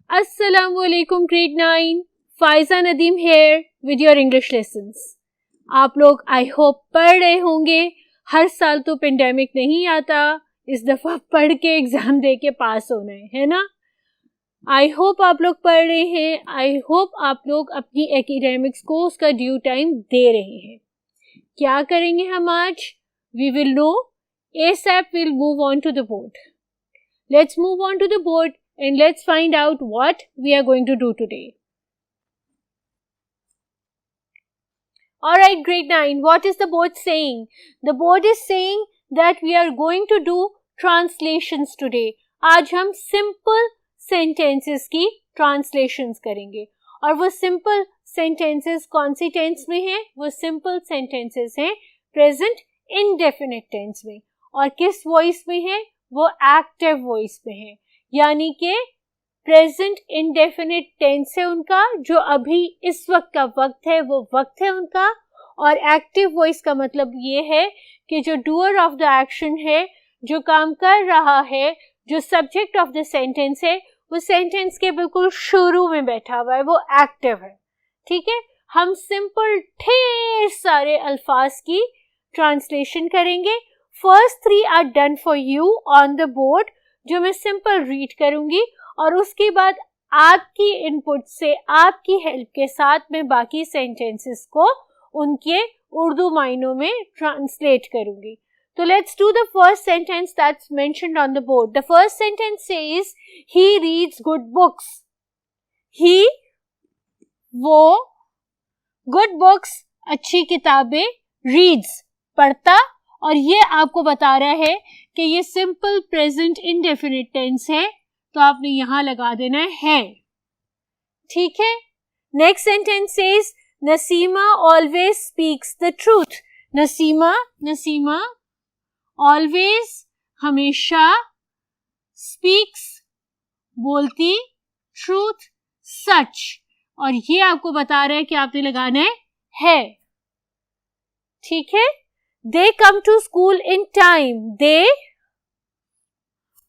Assalamualaikum grade 9, Pfizer Nadeem here with your English lessons. आप लोग I hope पढ़ रहे होंगे. हर साल तो पेंडेमिक नहीं आता, इस दफ़ा पढ़ के एग्ज़ाम दे के पास होना है ना. आई होप आप लोग पढ़ रहे हैं. आई होप आप लोग अपनी एकेडमिक्स को उसका ड्यू टाइम दे रहे हैं. क्या करेंगे हम आज? We will know. ASAP we'll move on to the board. Let's move on to the board and let's find out what we are going to do today. Alright, grade 9, what is the board saying? The board is saying that we are going to do translations today. आज हम simple sentences की translations करेंगे. और वो simple sentences कौन सी tense में हैं? वो simple sentences हैं present indefinite tense में. और किस voice में है? वो active voice में है. यानी कि प्रेजेंट इंडेफिनिट टेंस है उनका, जो अभी इस वक्त का वक्त है वो वक्त है उनका. और एक्टिव वॉइस का मतलब ये है कि जो डूअर ऑफ द एक्शन है, जो काम कर रहा है, जो सब्जेक्ट ऑफ द सेंटेंस है, वो सेंटेंस के बिल्कुल शुरू में बैठा हुआ है, वो एक्टिव है. ठीक है. हम सिंपल ढेर सारे अल्फाज की ट्रांसलेशन करेंगे. First 3 are done for you on the board, जो मैं सिंपल रीड करूंगी, और उसके बाद आपकी इनपुट से, आपकी हेल्प के साथ मैं बाकी सेंटेंसेस को उनके उर्दू मायनों में ट्रांसलेट करूंगी. तो let's do the first sentence that's mentioned on the board. The first sentence says he reads good books. He, वो, गुड बुक्स अच्छी किताबें, रीड्स पढ़ता. और ये आपको बता रहा है कि ये सिंपल प्रेजेंट इंडेफिनिट टेंस है, तो आपने यहां लगा देना है. ठीक है. Next sentence says Naseema always speaks the truth. Naseema always हमेशा, स्पीक्स बोलती, ट्रूथ सच. और ये आपको बता रहा है कि आपने लगाना है. ठीक है. They come to school in time. They,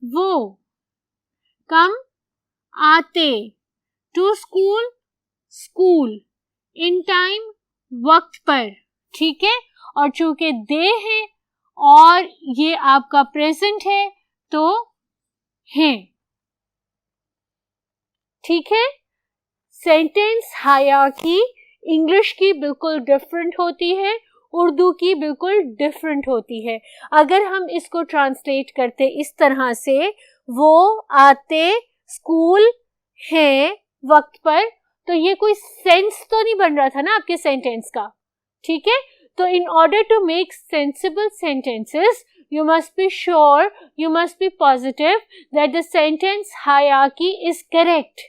वो, कम आते, to school school, in time वक्त पर. ठीक है. और चूंकि दे है और ये आपका प्रेजेंट है तो है. ठीक है. सेंटेंस हायरार्की इंग्लिश की बिल्कुल डिफरेंट होती है, उर्दू की बिल्कुल डिफरेंट होती है. अगर हम इसको ट्रांसलेट करते इस तरह से, वो आते स्कूल हैं वक्त पर, तो ये कोई सेंस तो नहीं बन रहा था ना आपके सेंटेंस का. ठीक है. तो in order to make sensible sentences, you must be sure, you must be positive that the sentence hierarchy is correct.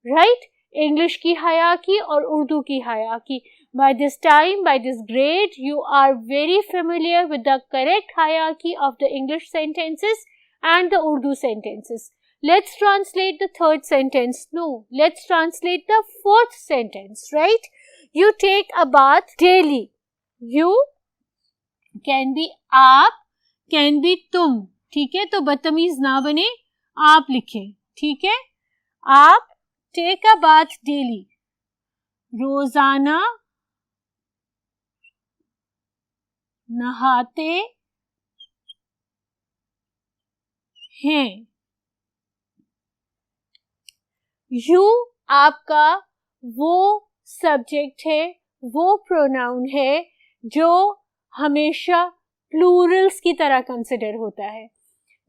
Right? English की hierarchy और उर्दू की hierarchy. By this time, by this grade, you are very familiar with the correct hierarchy of the English sentences and the Urdu sentences. Let's translate the third sentence. No, let's translate the fourth sentence, right? You take a bath daily. You can be आप, can be तुम. ठीक है. तो बदतमीज ना बने, आप लिखें. ठीक है. आप take a bath daily. रोजाना नहाते हैं. यू आपका वो सब्जेक्ट है, वो प्रोनाउन है जो हमेशा प्लूरल्स की तरह कंसिडर होता है.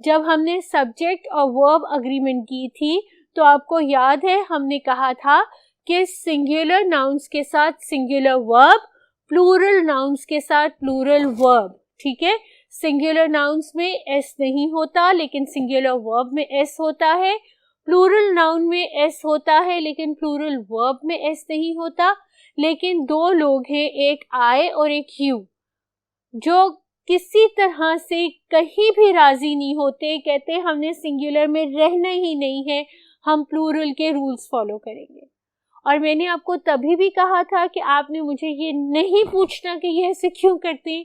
जब हमने सब्जेक्ट और वर्ब अग्रीमेंट की थी तो आपको याद है हमने कहा था कि सिंगुलर नाउन्स के साथ सिंगुलर वर्ब, प्लूरल नाउन्स के साथ प्लूरल वर्ब. ठीक है. सिंगुलर नाउन्स में एस नहीं होता लेकिन सिंगुलर वर्ब में एस होता है. प्लूरल नाउन में एस होता है लेकिन प्लूरल वर्ब में एस नहीं होता. लेकिन दो लोग हैं, एक आई और एक यू, जो किसी तरह से कहीं भी राजी नहीं होते, कहते हमने सिंगुलर में रहना ही नहीं है, हम प्लूरल के रूल्स फॉलो करेंगे. और मैंने आपको तभी भी कहा था कि आपने मुझे ये नहीं पूछना कि ये ऐसे क्यों करते हैं,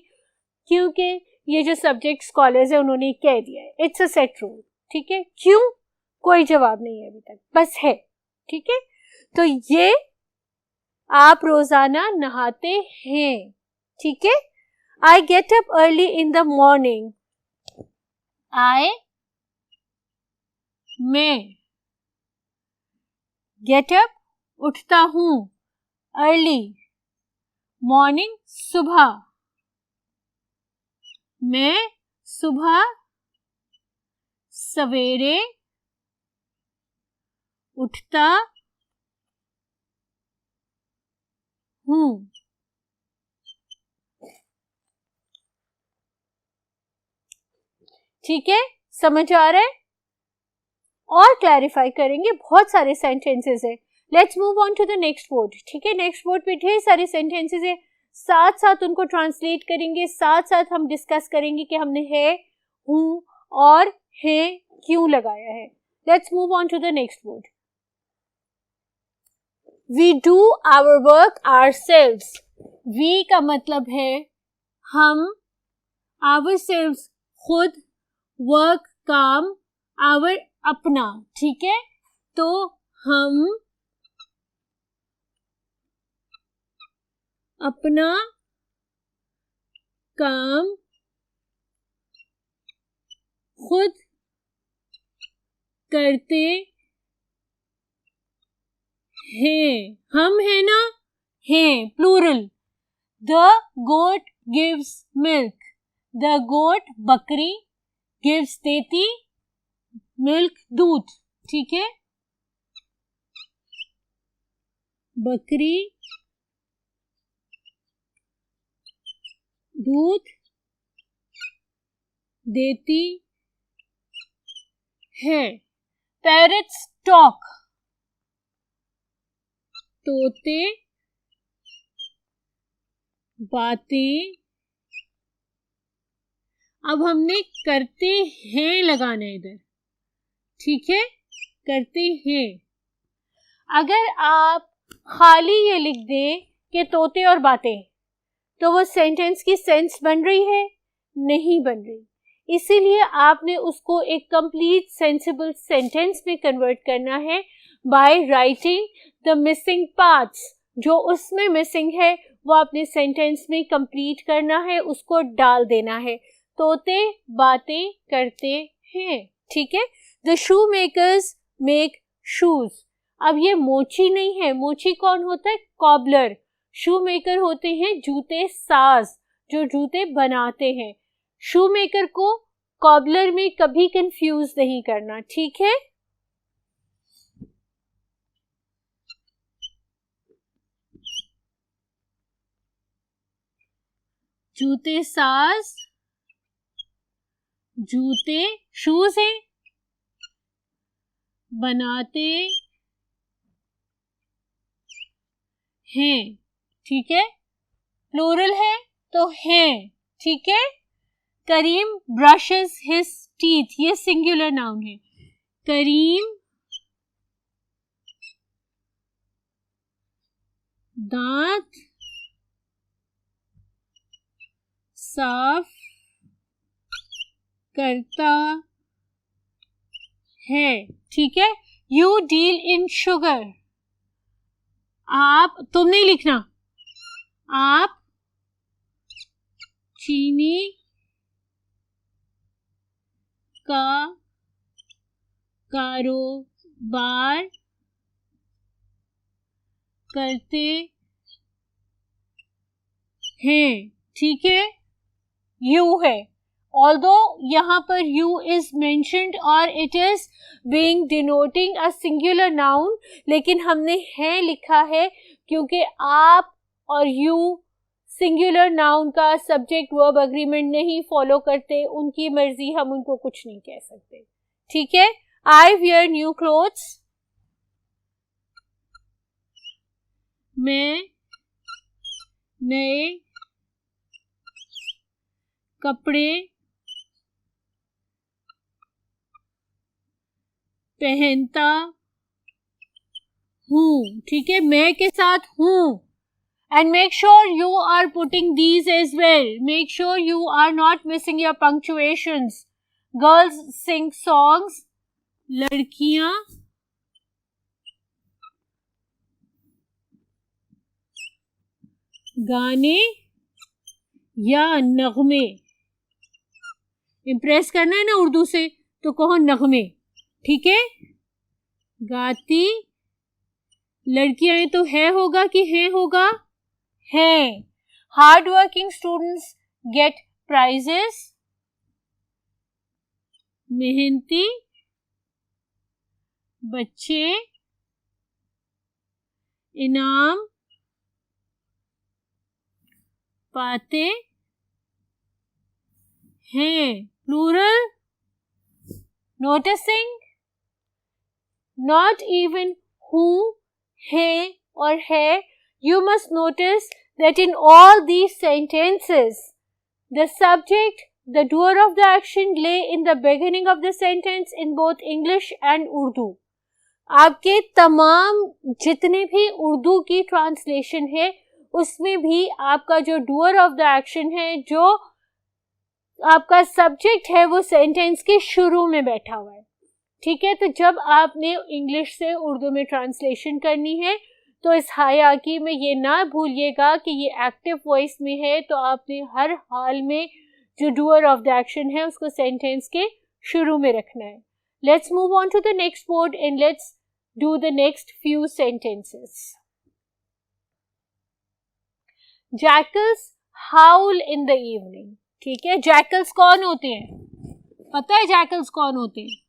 क्योंकि ये जो सब्जेक्ट स्कॉलर्स है उन्होंने कह दिया है, इट्स अ सेट रूल। ठीक है, क्यों, कोई जवाब नहीं है अभी तक, बस है। ठीक है, तो ये आप रोजाना नहाते हैं। ठीक है, I get up early in the morning, मैं गेट अप उठता हूं, अर्ली मॉर्निंग सुबह, मैं सुबह सवेरे उठता हूं। ठीक है, समझ आ रहा है? और क्लैरिफाई करेंगे, बहुत सारे सेंटेंसेस है। Let's move on to the next word. ठीक है, नेक्स्ट वर्ड पे ढेर सारे सेंटेंसेस है, साथ साथ उनको ट्रांसलेट करेंगे, साथ साथ हम डिस्कस करेंगे कि हमने है, हूं और है क्यों लगाया है। Let's move on to the next word. We do our work ourselves. We का मतलब है हम, आवरसेल्व्स खुद, वर्क काम, आवर अपना। ठीक है, तो हम अपना काम खुद करते हैं। हम है ना, हैं plural. The goat gives milk, the goat बकरी, गिव्स देती, मिल्क दूध। ठीक है, बकरी दूध देती है। पैरट्स टॉक, तोते बातें। अब हमने करते हैं लगाना है इधर। ठीक है, करते हैं। अगर आप खाली ये लिख दें कि तोते और बातें, तो वो सेंटेंस की सेंस बन रही है? नहीं बन रही। इसीलिए आपने उसको एक कंप्लीट सेंसिबल सेंटेंस में कन्वर्ट करना है by writing the missing parts. जो उसमें मिसिंग है वो आपने सेंटेंस में कंप्लीट करना है, उसको डाल देना है। तोते बातें करते हैं। ठीक है, the shoe makers make shoes. अब ये मोची नहीं है, मोची कौन होता है? कॉबलर। शू मेकर होते हैं जूते साज, जो जूते बनाते हैं। शू मेकर को कॉबलर में कभी कंफ्यूज नहीं करना। ठीक है, जूते साज, जूते शूज हैं, बनाते हैं। ठीक है, प्लूरल है तो हैं। ठीक है, करीम ब्रशेस हिज टीथ, ये सिंगुलर नाउन है। करीम दांत साफ करता है। ठीक है, यू डील इन शुगर, आप, तुम नहीं लिखना, आप चीनी का कारोबार करते हैं। ठीक है, यू है, ऑल्दो यहाँ पर यू इज मेंशन्ड और it is being denoting a singular noun, लेकिन हमने है लिखा है क्योंकि आप और यू सिंगुलर नाउन का सब्जेक्ट वर्ब अग्रीमेंट नहीं फॉलो करते, उनकी मर्जी, हम उनको कुछ नहीं कह सकते। ठीक है, आई वियर न्यू क्लोथ्स, मैं नए कपड़े पहनता हूँ, ठीक है, मैं के साथ हूँ. And make sure you are putting these as well. Make sure you are not missing your punctuations. Girls sing songs. लड़कियां गाने या नगमे. इम्प्रेस करना है ना उर्दू से, तो कहो नगमे, ठीक है. गाती लड़कियां तो है होगा कि है होगा, है. Hard working students get prizes. मेहनती बच्चे इनाम पाते हैं. Plural. Noticing. Not even who, he or है. You must notice that in all these sentences, the subject, the doer of the action lay in the beginning of the sentence in both English and Urdu. आपके तमाम जितने भी उर्दू की translation है उसमें भी आपका जो डूअर ऑफ द एक्शन है, जो आपका सब्जेक्ट है, वो सेंटेंस के शुरू में बैठा हुआ है, ठीक है. तो जब आपने इंग्लिश से उर्दू में ट्रांसलेशन करनी है तो इस हायरार्की में ये ना भूलिएगा कि ये एक्टिव वॉइस में है, तो आपने हर हाल में जो डूअर ऑफ द एक्शन है उसको सेंटेंस के शुरू में रखना है. Let's move on to the next board and let's do the next few sentences. Jackals howl in the evening. ठीक है, जैकल्स कौन होते हैं? पता है जैकल्स कौन होते हैं?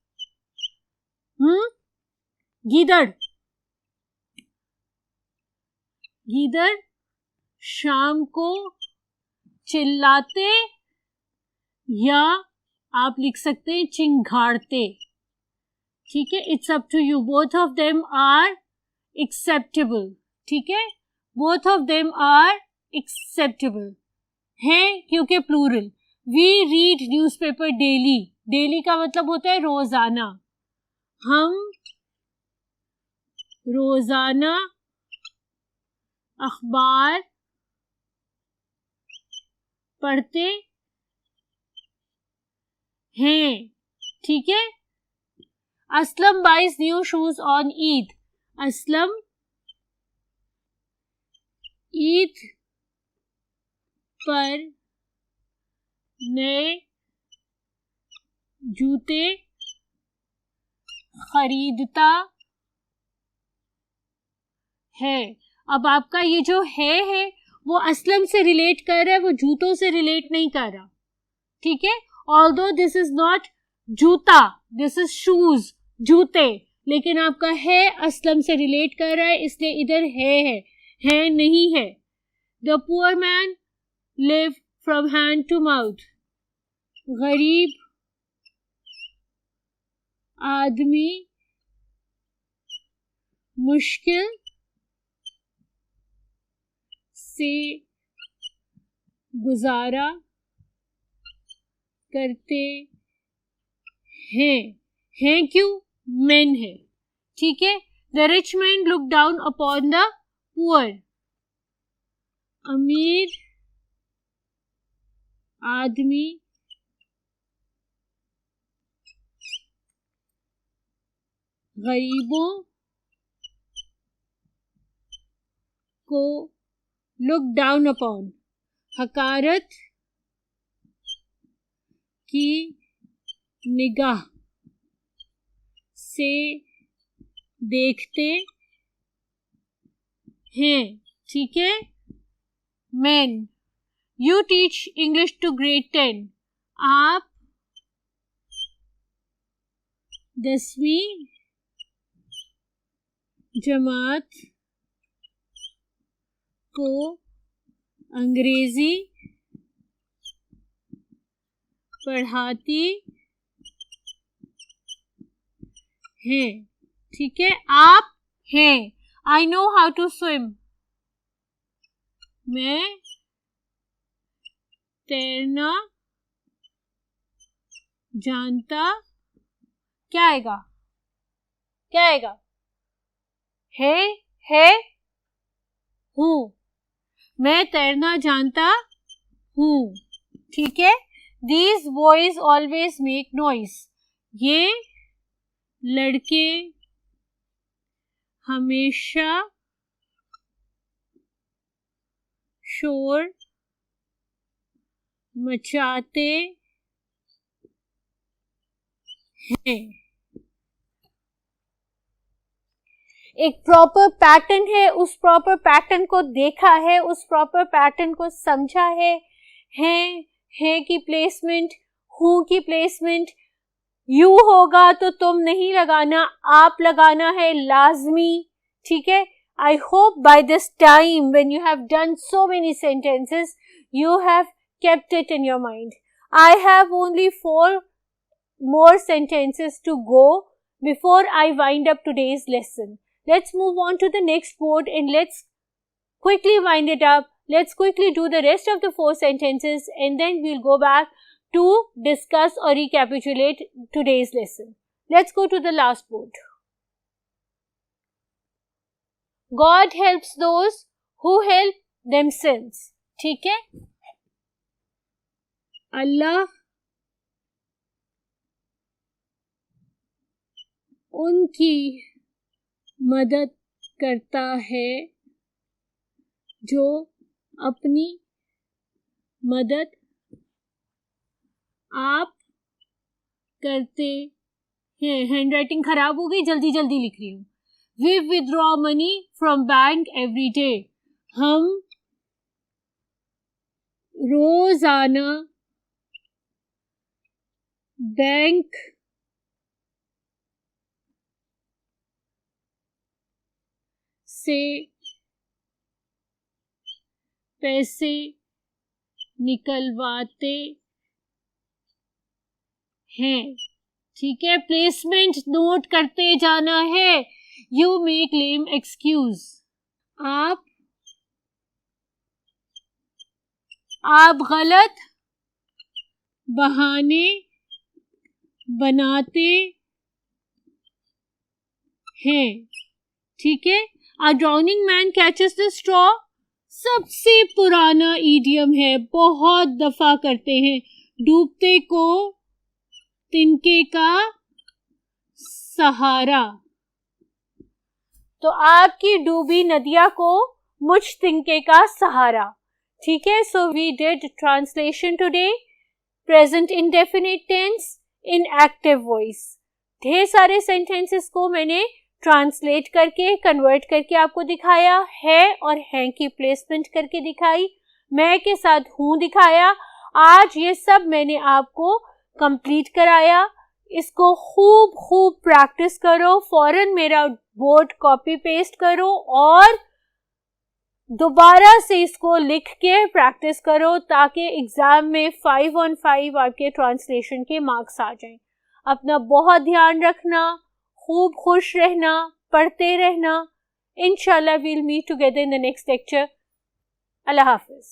गीदड़. गीदड़ शाम को चिल्लाते या आप लिख सकते हैं चिंघाड़ते. ठीक है, it's up to you. Both of them are acceptable. ठीक है, both of them are acceptable है क्योंकि plural. We read newspaper daily. Daily का मतलब होता है रोजाना. हम रोजाना अखबार पढ़ते हैं. ठीक है. Aslam buys new shoes on Eid. Aslam Eid पर नए जूते खरीदता है. अब आपका ये जो है वो असलम से रिलेट कर रहा है, वो जूतों से रिलेट नहीं कर रहा. ठीक है, ऑल्दो दिस इज नॉट जूता, दिस इज शूज, जूते, लेकिन आपका है असलम से रिलेट कर रहा है, इसलिए इधर है नहीं है. The poor man live from hand to mouth. गरीब आदमी मुश्किल से गुजारा करते हैं क्यों? मैन है. ठीक है. The rich man look down upon the poor. अमीर आदमी गरीबों को लुक डाउन अपॉन. हकारत की निगाह से देखते हैं. ठीक है. Man. You teach English to grade 10. आप 10वीं जमात को अंग्रेजी पढ़ाती हैं. ठीक है. आप हैं. I know how to swim. मैं तैरना जानता. क्या आएगा? है हूँ, मैं तैरना जानता हूँ, ठीक है। These boys always make noise, ये लड़के हमेशा शोर मचाते हैं। एक प्रॉपर पैटर्न है, उस प्रॉपर पैटर्न को देखा है, उस प्रॉपर पैटर्न को समझा है की प्लेसमेंट, हूँ की प्लेसमेंट, यू होगा तो तुम नहीं लगाना, आप लगाना है लाजमी, ठीक है। I hope by this time when you have done so many sentences, you have kept it in your mind. I have only 4 more sentences to go before I wind up today's lesson. Let's move on to the next board and let's quickly wind it up. Let's quickly do the rest of the 4 sentences and then we'll go back to discuss or recapitulate today's lesson. Let's go to the last board. God helps those who help themselves. ठीक है, अल्लाह उनकी मदद करता है जो अपनी मदद आप करते हैं। हैंडराइटिंग खराब हो गई, जल्दी जल्दी लिख रही हूँ। We withdraw money from bank every day. हम रोजाना बैंक से पैसे निकलवाते हैं, ठीक है। प्लेसमेंट नोट करते जाना है। You may claim excuse. आप गलत बहाने बनाते हैं, ठीक है। A drowning man catches the straw. सबसे पुराना इडियम है, बहुत दफा करते हैं। डूबते को तिनके का सहारा, तो आपकी डूबी नदिया को मुझ तिनके का सहारा, ठीक है। So we did translation today, present indefinite tense in active voice. ढेर सारे सेंटेंसेस को मैंने ट्रांसलेट करके कन्वर्ट करके आपको दिखाया, है और हैं की प्लेसमेंट करके दिखाई, मैं के साथ हूँ दिखाया। आज ये सब मैंने आपको कंप्लीट कराया। इसको खूब प्रैक्टिस करो, फौरन मेरा बोर्ड कॉपी पेस्ट करो और दोबारा से इसको लिख के प्रैक्टिस करो ताकि एग्जाम में 5 on 5 आपके ट्रांसलेशन के मार्क्स आ जाएं। अपना बहुत ध्यान रखना, खूब खुश रहना, पढ़ते रहना। इंशाल्लाह we'll meet together in the next lecture. Allah Hafiz.